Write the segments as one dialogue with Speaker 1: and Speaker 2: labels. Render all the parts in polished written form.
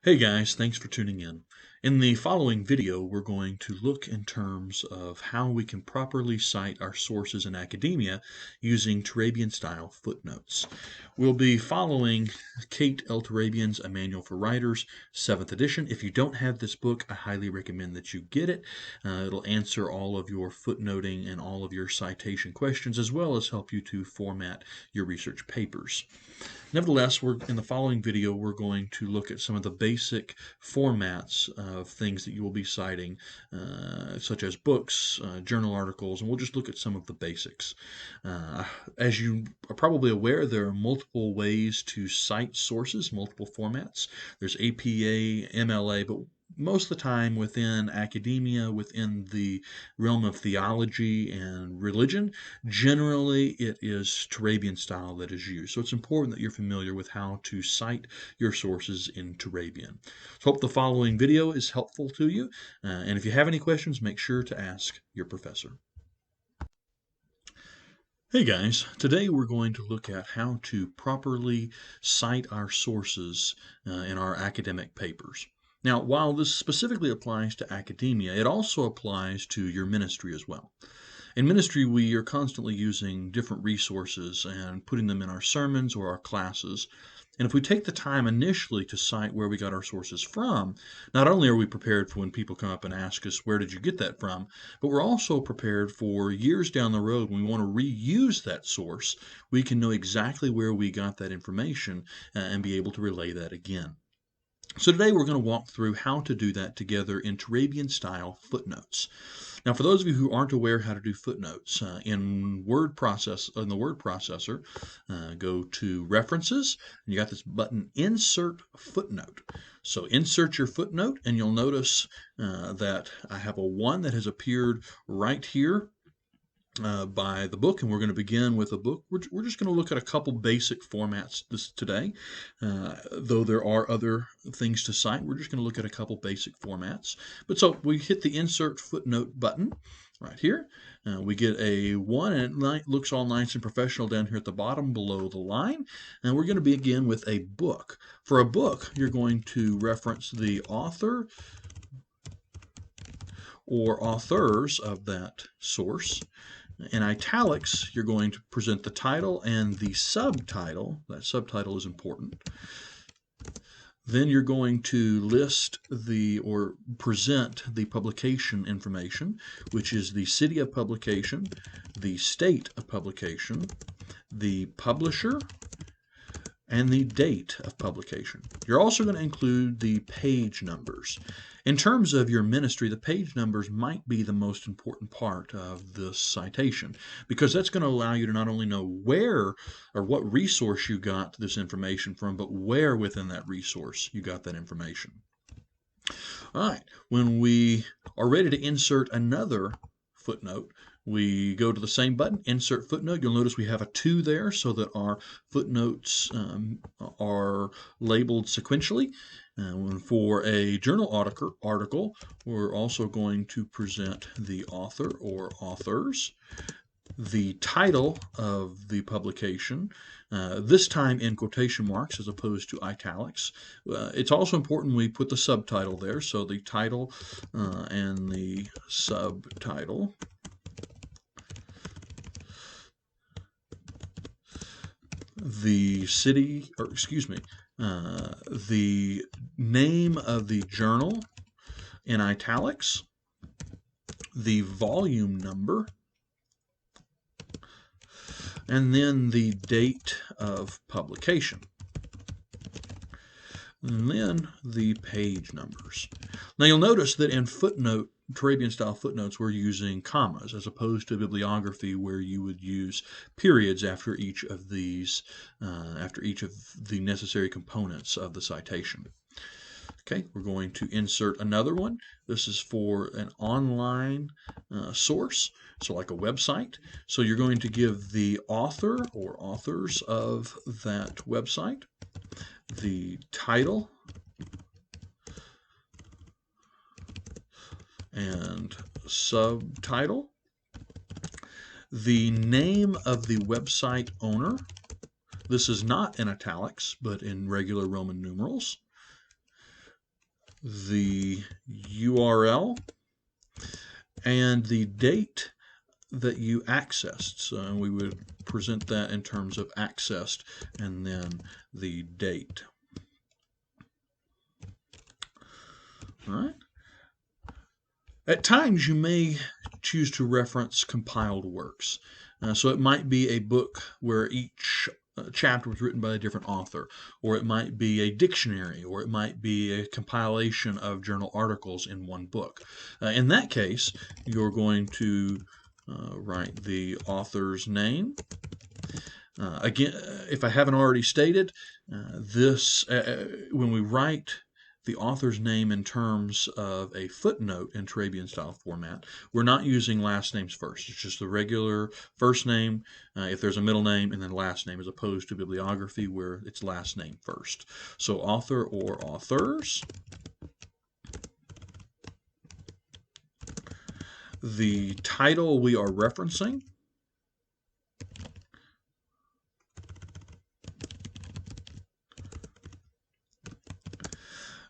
Speaker 1: Hey guys, thanks for tuning in. In the following video, we're going to look in terms of how we can properly cite our sources in academia using Turabian-style footnotes. We'll be following Cate L. Turabian's A Manual for Writers, 7th edition. If you don't have this book, I highly recommend that you get it. It'll answer all of your footnoting and all of your citation questions, as well as help you to format your research papers. Nevertheless, in the following video, we're going to look at some of the basic formats of things that you will be citing, such as books, journal articles, and we'll just look at some of the basics. As you are probably aware, there are multiple ways to cite sources, multiple formats. There's APA, MLA, but most of the time within academia, within the realm of theology and religion, generally it is Turabian style that is used. So it's important that you're familiar with how to cite your sources in Turabian. So hope the following video is helpful to you. And if you have any questions, make sure to ask your professor. Hey guys, today we're going to look at how to properly cite our sources in our academic papers. Now, while this specifically applies to academia, it also applies to your ministry as well. In ministry, we are constantly using different resources and putting them in our sermons or our classes. And if we take the time initially to cite where we got our sources from, not only are we prepared for when people come up and ask us, where did you get that from? But we're also prepared for years down the road when we want to reuse that source. We can know exactly where we got that information and be able to relay that again. So today we're going to walk through how to do that together in Turabian-style footnotes. Now, for those of you who aren't aware how to do footnotes, in the word processor, go to References, and you got this button, Insert Footnote. So insert your footnote, and you'll notice that I have a 1 that has appeared right here by the book, and we're going to begin with a book. We're just going to look at a couple basic formats today. Though there are other things to cite, we're just going to look at a couple basic formats. But so we hit the Insert Footnote button right here. We get a 1, and it looks all nice and professional down here at the bottom below the line. And we're going to begin with a book. For a book, you're going to reference the author or authors of that source. In italics, you're going to present the title and the subtitle. That subtitle is important. Then you're going to list or present the publication information, which is the city of publication, the state of publication, the publisher, and the date of publication. You're also going to include the page numbers. In terms of your ministry, the page numbers might be the most important part of this citation, because that's going to allow you to not only know where or what resource you got this information from, but where within that resource you got that information. All right, when we are ready to insert another footnote, we go to the same button, Insert Footnote. You'll notice we have a 2 there so that our footnotes are labeled sequentially. For a journal article, we're also going to present the author or authors, the title of the publication, this time in quotation marks as opposed to italics. It's also important we put the subtitle there, so the title and the subtitle. The city, or excuse me, the name of the journal in italics, the volume number, and then the date of publication. And then the page numbers. Now you'll notice that in Turabian-style footnotes, we're using commas as opposed to bibliography where you would use periods after each of these, after each of the necessary components of the citation. Okay, we're going to insert another one. This is for an online source, so like a website. So you're going to give the author or authors of that website, the title and subtitle, the name of the website owner. This is not in italics, but in regular Roman numerals. the URL, and the date that you accessed. So we would present that in terms of accessed and then the date. All right. At times you may choose to reference compiled works. So it might be a book where each chapter was written by a different author, or it might be a dictionary, or it might be a compilation of journal articles in one book. In that case, you're going to write the author's name. Again, if I haven't already stated, when we write the author's name in terms of a footnote in Turabian style format, we're not using last names first. It's just the regular first name, if there's a middle name, and then last name, as opposed to bibliography where it's last name first. So author or authors. The title we are referencing.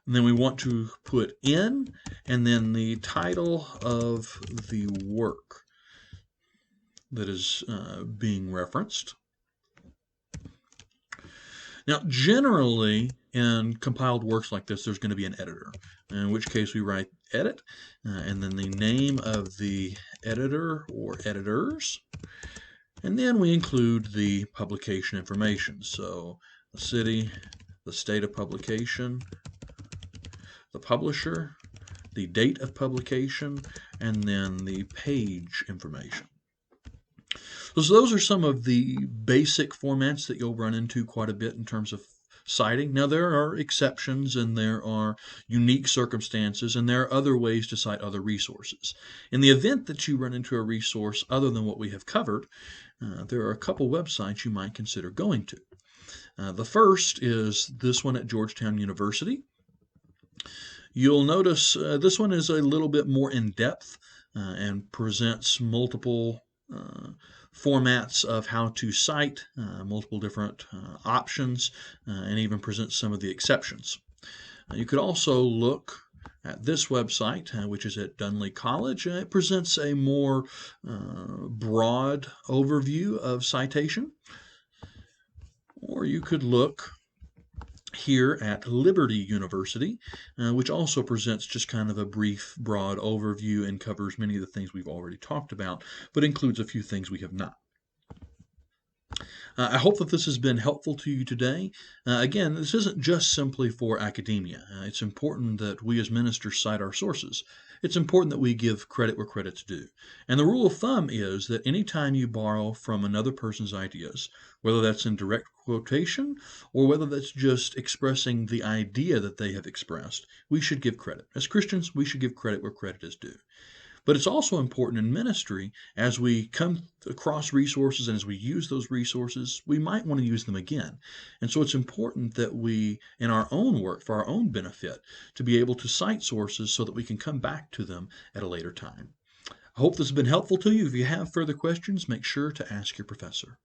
Speaker 1: And then we want to put in, and then the title of the work that is being referenced. Now, generally, in compiled works like this, there's going to be an editor, in which case we write edit, and then the name of the editor or editors, and then we include the publication information. So the city, the state of publication, the publisher, the date of publication, and then the page information. So those are some of the basic formats that you'll run into quite a bit in terms of citing. Now, there are exceptions and there are unique circumstances, and there are other ways to cite other resources. In the event that you run into a resource other than what we have covered, there are a couple websites you might consider going to. The first is this one at Georgetown University. You'll notice this one is a little bit more in-depth and presents multiple formats of how to cite, multiple different options, and even presents some of the exceptions. You could also look at this website, which is at Dunley College. It presents a more broad overview of citation. Or you could look here at Liberty University, which also presents just kind of a brief, broad overview and covers many of the things we've already talked about, but includes a few things we have not. I hope that this has been helpful to you today. Again, this isn't just simply for academia. It's important that we as ministers cite our sources. It's important that we give credit where credit's due. And the rule of thumb is that anytime you borrow from another person's ideas, whether that's in direct quotation or whether that's just expressing the idea that they have expressed, we should give credit. As Christians, we should give credit where credit is due. But it's also important in ministry, as we come across resources and as we use those resources, we might want to use them again. And so it's important that we, in our own work, for our own benefit, to be able to cite sources so that we can come back to them at a later time. I hope this has been helpful to you. If you have further questions, make sure to ask your professor.